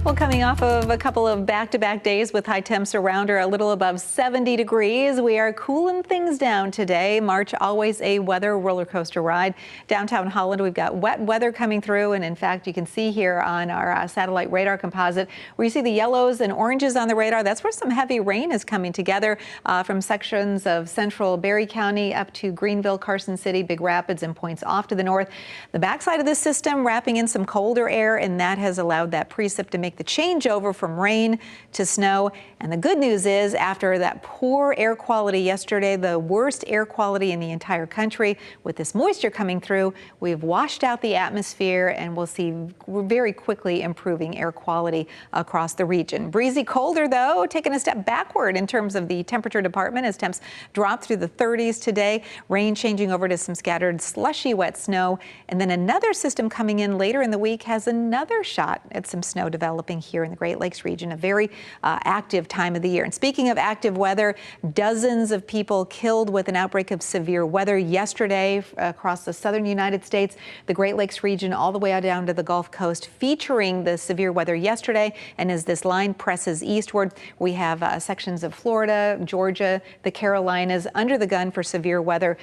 Well, coming off of a couple of back-to-back days with high temps around or a little above 70 degrees, we are cooling things down today. March, always a weather roller coaster ride. Downtown Holland, we've got wet weather coming through. And in fact, you can see here on our satellite radar composite where you see the yellows and oranges on the radar. That's where some heavy rain is coming together from sections of central Berry County up to Greenville, Carson City, Big Rapids, and points off to the north. The backside of this system wrapping in some colder air, and that has allowed that precip to make the changeover from rain to snow. And the good news is, after that poor air quality yesterday, the worst air quality in the entire country, with this moisture coming through, we've washed out the atmosphere and we'll see very quickly improving air quality across the region. Breezy colder, though, taking a step backward in terms of the temperature department as temps drop through the 30s today. Rain changing over to some scattered slushy wet snow. And then another system coming in later in the week has another shot at some snow developing here in the Great Lakes region, a very active time of the year. And speaking of active weather, dozens of people killed with an outbreak of severe weather yesterday across the southern United States, the Great Lakes region, all the way down to the Gulf Coast, featuring the severe weather yesterday. And as this line presses eastward, we have sections of Florida, Georgia, the Carolinas under the gun for severe weather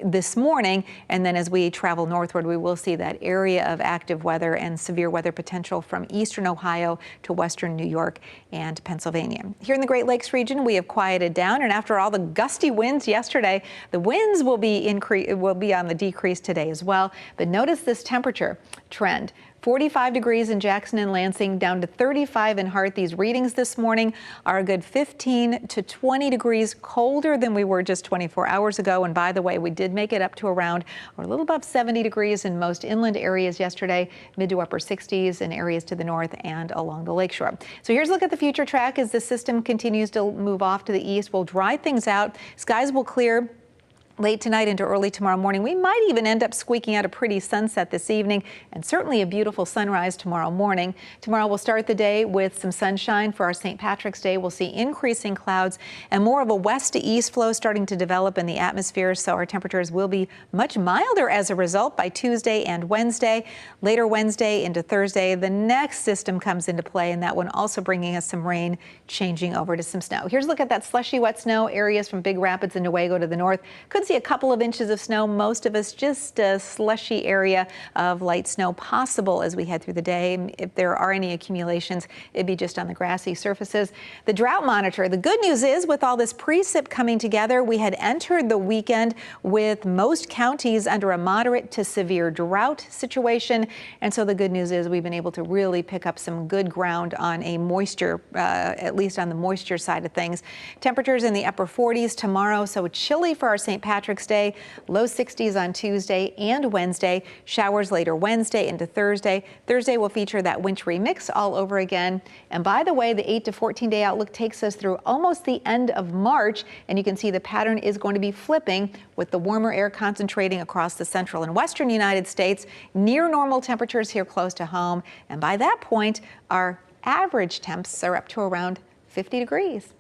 this morning. And then as we travel northward, we will see that area of active weather and severe weather potential from eastern Ohio to western New York and Pennsylvania. Here in the Great Lakes region, we have quieted down, and after all the gusty winds yesterday, the winds will be on the decrease today as well. But notice this temperature trend. 45 degrees in Jackson and Lansing, down to 35 in Hart. These readings this morning are a good 15 to 20 degrees colder than we were just 24 hours ago. And by the way, we did make it up to around or a little above 70 degrees in most inland areas yesterday, mid to upper 60s in areas to the north and along the lakeshore. So here's a look at the future track as the system continues to move off to the east. We'll dry things out. Skies will clear late tonight into early tomorrow morning. We might even end up squeaking out a pretty sunset this evening, and certainly a beautiful sunrise tomorrow morning. Tomorrow we'll start the day with some sunshine for our St. Patrick's Day. We'll see increasing clouds and more of a west to east flow starting to develop in the atmosphere, so our temperatures will be much milder as a result by Tuesday and Wednesday. Later Wednesday into Thursday, the next system comes into play, and that one also bringing us some rain, changing over to some snow. Here's a look at that slushy wet snow areas from Big Rapids and Newaygo to the north. Could see a couple of inches of snow. Most of us just a slushy area of light snow possible as we head through the day. If there are any accumulations, it'd be just on the grassy surfaces. The drought monitor, the good news is with all this precip coming together, we had entered the weekend with most counties under a moderate to severe drought situation. And so the good news is we've been able to really pick up some good ground on a moisture, at least on the moisture side of things. Temperatures in the upper 40s tomorrow, so chilly for our St. Patrick's Day, low 60s on Tuesday and Wednesday, showers later Wednesday into Thursday. Thursday will feature that wintry mix all over again. And by the way, the 8 to 14 day outlook takes us through almost the end of March, and you can see the pattern is going to be flipping with the warmer air concentrating across the central and western United States, near normal temperatures here close to home. And by that point, our average temps are up to around 50 degrees.